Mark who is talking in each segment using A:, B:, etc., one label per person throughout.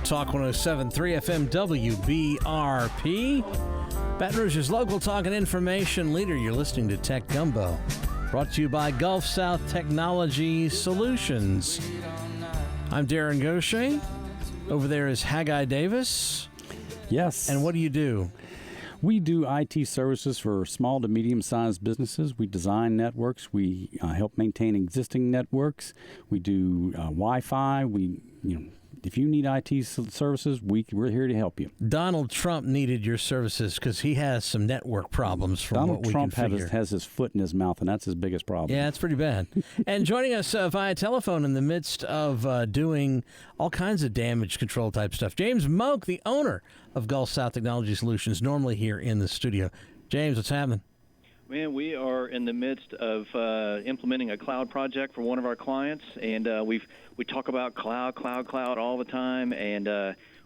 A: Talk 107.3 FM WBRP. Baton Rouge's local talk and information leader. You're listening to Tech Gumbo. Brought to you by Gulf South Technology Solutions. I'm Darren Gauthier. Over there is Haggai Davis.
B: Yes.
A: And what do you do?
B: We do IT services for small to medium-sized businesses. We design networks. We help maintain existing networks. We do Wi-Fi. If you need IT services, we're here to help you.
A: Donald Trump needed your services because he has some network problems from
B: Donald
A: what we
B: Trump
A: can figure.
B: has his foot in his mouth, and that's his biggest problem.
A: Yeah, it's pretty bad. And joining us via telephone in the midst of doing all kinds of damage control type stuff, James Moak, the owner of Gulf South Technology Solutions, normally here in the studio. James, what's happening?
C: Man, we are in the midst of implementing a cloud project for one of our clients, and we talk about cloud all the time. And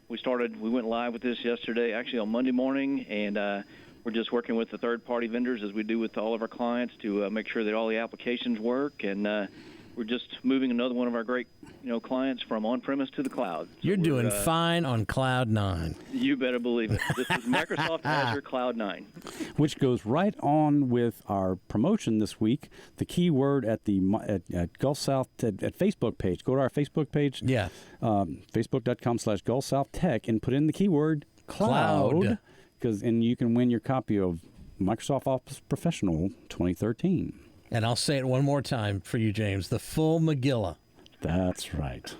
C: we went live with this yesterday, actually on Monday morning, and we're just working with the third-party vendors as we do with all of our clients to make sure that all the applications work. And we're just moving another one of our great clients from on-premise to the cloud. So
A: you're doing fine on Cloud 9.
C: You better believe it. This is Microsoft Azure Cloud 9.
B: Which goes right on with our promotion this week. The keyword at Gulf South at Facebook page. Go to our Facebook page.
A: Yeah.
B: Facebook.com/Gulf South Tech and put in the keyword cloud. And you can win your copy of Microsoft Office Professional 2013.
A: And I'll say it one more time for you, James. The full Megillah.
B: That's right.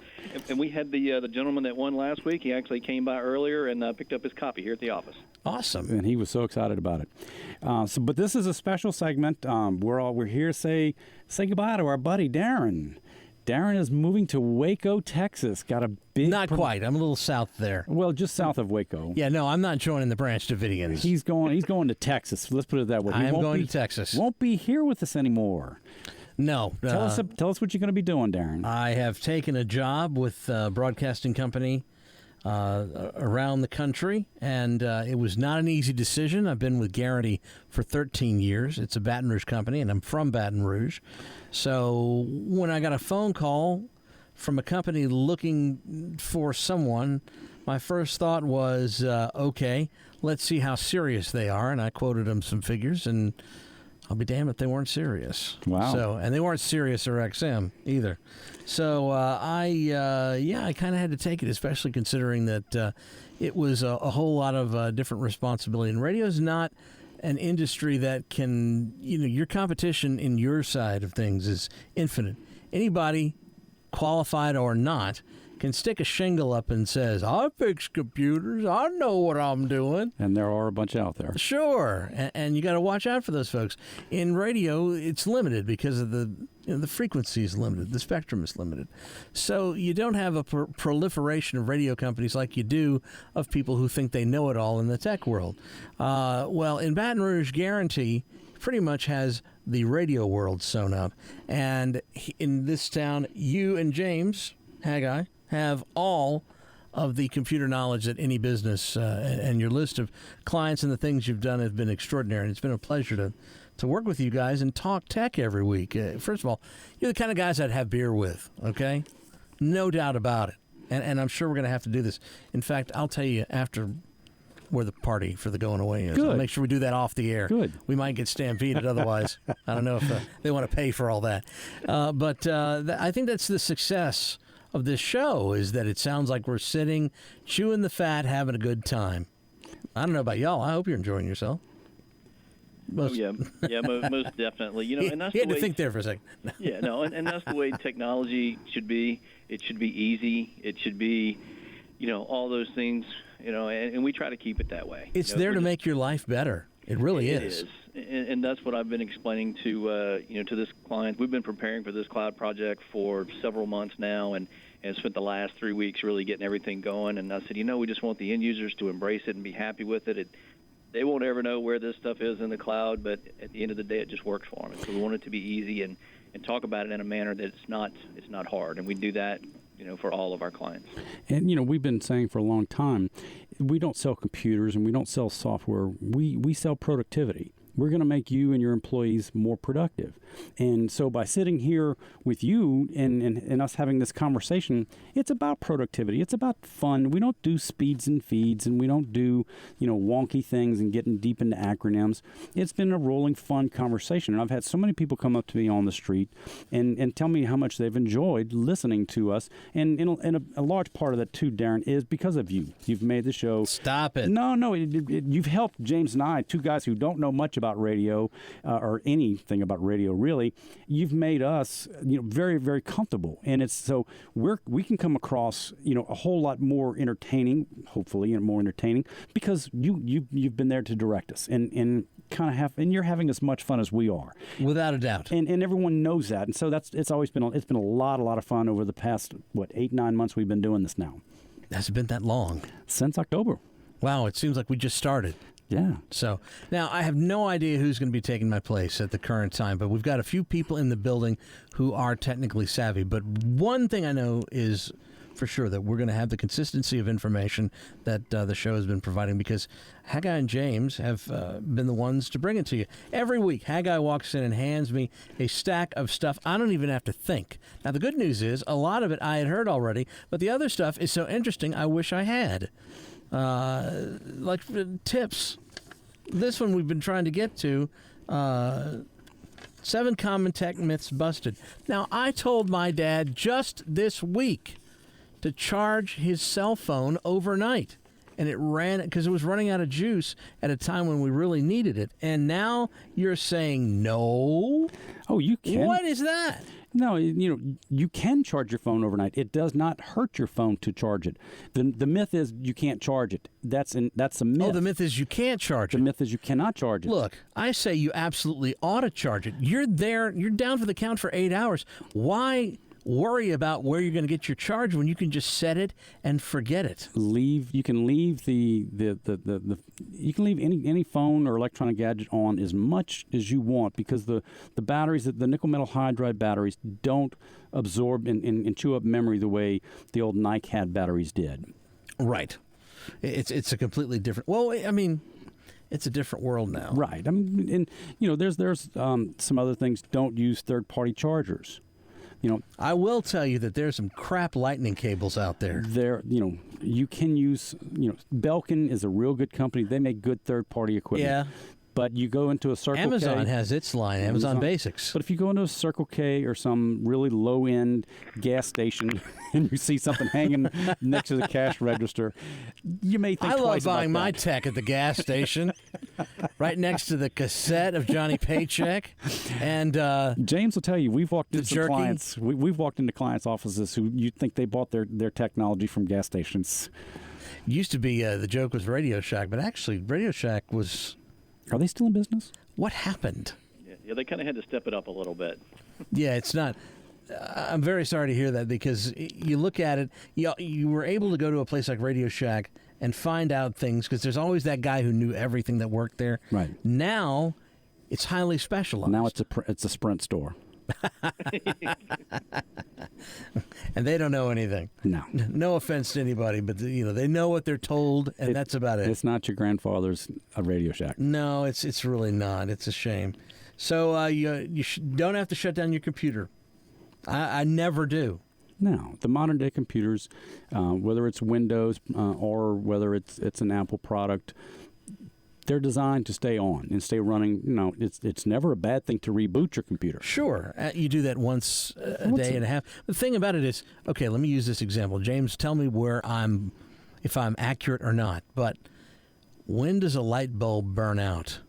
C: And we had the gentleman that won last week. He actually came by earlier and picked up his copy here at the office.
A: Awesome.
B: And he was so excited about it. But this is a special segment. We're here to say goodbye to our buddy Darren. Darren is moving to Waco, Texas. Got a big...
A: Not quite. I'm a little south there.
B: Well, just south of Waco.
A: Yeah, no, I'm not joining the Branch Davidians.
B: He's going to Texas. Let's put it that way.
A: I am going to Texas.
B: Won't be here with us anymore.
A: No.
B: Tell us what you're going to be doing, Darren.
A: I have taken a job with a broadcasting company around the country, and it was not an easy decision. I've been with Garrity for 13 years. It's a Baton Rouge company, and I'm from Baton Rouge. So when I got a phone call from a company looking for someone, my first thought was, okay, let's see how serious they are. And I quoted them some figures, and I'll be damned if they weren't serious.
B: Wow.
A: And they weren't Sirius or XM either. So I kind of had to take it, especially considering that it was a whole lot of different responsibility. And radio is not an industry that can, your competition in your side of things is infinite. Anybody, qualified or not, can stick a shingle up and says, I fix computers, I know what I'm doing.
B: And there are a bunch out there.
A: Sure, and you got to watch out for those folks. In radio, it's limited because of the frequency is limited, the spectrum is limited. So you don't have a proliferation of radio companies like you do of people who think they know it all in the tech world. Well, in Baton Rouge, Guarantee pretty much has the radio world sewn up. And in this town, you and James, Haggai, have all of the computer knowledge that any business, and your list of clients and the things you've done have been extraordinary. And it's been a pleasure to work with you guys and talk tech every week. First of all, you're the kind of guys I'd have beer with, okay? No doubt about it. And I'm sure we're going to have to do this. In fact, I'll tell you after where the party for the going away is.
B: Good.
A: I'll make sure we do that off the air.
B: Good.
A: We might get stampeded otherwise. I don't know if they want to pay for all that. But I think that's the success of this show, is that it sounds like we're sitting, chewing the fat, having a good time. I don't know about y'all. I hope you're enjoying yourself.
C: Most definitely. And that's
A: you had
C: the way,
A: to think there for a second.
C: and that's the way technology should be. It should be easy. It should be, all those things, and we try to keep it that way.
A: It's there to make your life better. It really is.
C: It is. And that's what I've been explaining to to this client. We've been preparing for this cloud project for several months now, and spent the last 3 weeks really getting everything going. And I said, we just want the end users to embrace it and be happy with it. They won't ever know where this stuff is in the cloud, but at the end of the day, it just works for them. So we want it to be easy and talk about it in a manner that it's not hard. And we do that, for all of our clients.
B: And, we've been saying for a long time, we don't sell computers and we don't sell software. We sell productivity. We're going to make you and your employees more productive. And so by sitting here with you and us having this conversation, it's about productivity. It's about fun. We don't do speeds and feeds, and we don't do, wonky things and getting deep into acronyms. It's been a rolling, fun conversation. And I've had so many people come up to me on the street and tell me how much they've enjoyed listening to us. And a large part of that, too, Darren, is because of you. You've made the show.
A: Stop it.
B: No, you've helped James and I, two guys who don't know much about radio or anything about radio, really. You've made us, very, very comfortable. And it's so we can come across, a whole lot more entertaining, hopefully, and more entertaining because you've been there to direct us and you're having as much fun as we are.
A: Without a doubt.
B: And everyone knows that. And so it's been a lot of fun over the past, 8-9 months we've been doing this now.
A: Has it been that long?
B: Since October.
A: Wow, it seems like we just started.
B: Yeah.
A: So now I have no idea who's going to be taking my place at the current time, but we've got a few people in the building who are technically savvy. But one thing I know is for sure that we're going to have the consistency of information that the show has been providing because Haggai and James have been the ones to bring it to you. Every week, Haggai walks in and hands me a stack of stuff I don't even have to think. Now, the good news is a lot of it I had heard already, but the other stuff is so interesting I wish I had. Like tips. This one we've been trying to get to. 7 common tech myths busted. Now, I told my dad just this week to charge his cell phone overnight. And it ran because it was running out of juice at a time when we really needed it. And now you're saying no?
B: Oh, you can.
A: What is that?
B: No, you can charge your phone overnight. It does not hurt your phone to charge it. The myth is you can't charge it. That's a myth.
A: Oh, the myth is you can't charge it.
B: The myth is you cannot charge it.
A: Look, I say you absolutely ought to charge it. You're there. You're down for the count for 8 hours. Why worry about where you're going to get your charge when you can just set it and forget it?
B: You can leave you can leave any phone or electronic gadget on as much as you want because the batteries, the nickel metal hydride batteries, don't absorb and chew up memory the way the old Nike had batteries did.
A: Right. It's a completely different. Well, I mean, it's a different world now.
B: Right. I mean, and there's some other things. Don't use third-party chargers.
A: I will tell you that there's some crap lightning cables out there.
B: You can use, Belkin is a real good company. They make good third-party equipment.
A: Yeah.
B: But you go into a Circle
A: Amazon
B: K.
A: has its line, Amazon Basics.
B: But if you go into a Circle K or some really low-end gas station and you see something hanging next to the cash register, you may think twice about that. I love
A: buying my tech at the gas station, right next to the cassette of Johnny Paycheck. And
B: James will tell you, we've walked into clients. We've walked into clients' offices who you think they bought their technology from gas stations.
A: Used to be the joke was Radio Shack, but actually Radio Shack was.
B: Are they still in business?
A: What happened?
C: Yeah, they kind of had to step it up a little bit.
A: Yeah, it's not. I'm very sorry to hear that because you look at it, you were able to go to a place like Radio Shack and find out things because there's always that guy who knew everything that worked there.
B: Right.
A: Now, it's highly specialized.
B: Now it's a Sprint store.
A: And they don't know anything.
B: No.
A: No offense to anybody, but they know what they're told, and that's about it.
B: It's not your grandfather's Radio Shack.
A: No, it's really not. It's a shame. So you don't have to shut down your computer. I never do.
B: No, the modern day computers, whether it's Windows or whether it's an Apple product, they're designed to stay on and stay running. It's never a bad thing to reboot your computer.
A: Sure. You do that once a day and a half. The thing about it is, okay, let me use this example. James, tell me if I'm accurate or not. But when does a light bulb burn out?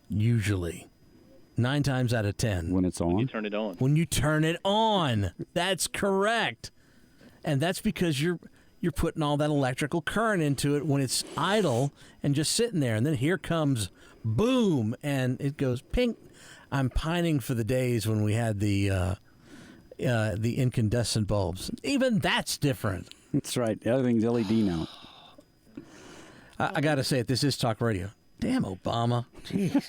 A: Usually. 9 times out of 10.
B: When it's on?
C: When you turn it on.
A: When you turn it on. That's correct. And that's because you're putting all that electrical current into it when it's idle and just sitting there. And then here comes boom, and it goes pink. I'm pining for the days when we had the incandescent bulbs. Even that's different.
B: That's right. Everything's LED now.
A: I got to say it. This is talk radio. Damn Obama. Jeez.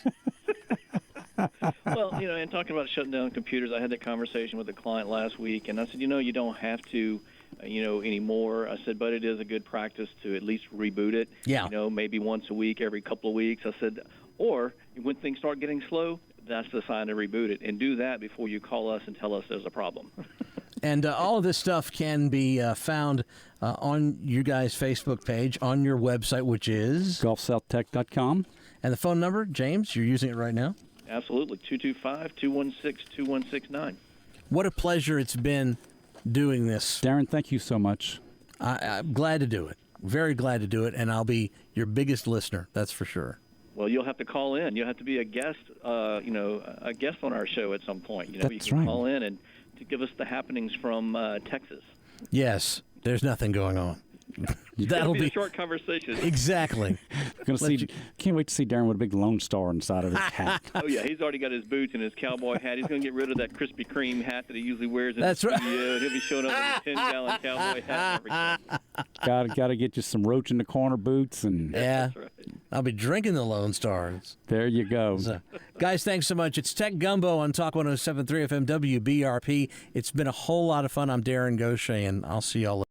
C: Well, and talking about shutting down computers, I had that conversation with a client last week, and I said, you don't have to, anymore. I said, but it is a good practice to at least reboot it.
A: Yeah.
C: Maybe once a week, every couple of weeks. I said, Or when things start getting slow, that's the sign to reboot it. And do that before you call us and tell us there's a problem.
A: And all of this stuff can be found on you guys' Facebook page, on your website, which is
B: GulfSouthTech.com.
A: And the phone number, James, you're using it right now?
C: Absolutely, 225-216-2169.
A: What a pleasure it's been doing this.
B: Darren, thank you so much.
A: I'm glad to do it. Very glad to do it, and I'll be your biggest listener, that's for sure.
C: Well, you'll have to call in. You'll have to be a guest, a guest on our show at some point. You
B: That's
C: can
B: right.
C: call in and to give us the happenings from Texas.
A: Yes, there's nothing going on.
C: That'll be a short conversation.
A: Exactly.
B: Can't wait to see Darren with a big Lone Star inside of his hat.
C: Oh, yeah, he's already got his boots and his cowboy hat. He's going to get rid of that Krispy Kreme hat that he usually wears in
A: That's
C: the
A: right.
C: studio. He'll be showing up with a 10-gallon cowboy hat and everything.
B: Got to get you some roach in the corner boots, and
A: Yeah.
C: That's right.
A: I'll be drinking the Lone Stars.
B: there you go.
A: So, guys, thanks so much. It's Tech Gumbo on Talk 107.3 FM WBRP. It's been a whole lot of fun. I'm Darren Gauthier, and I'll see y'all later.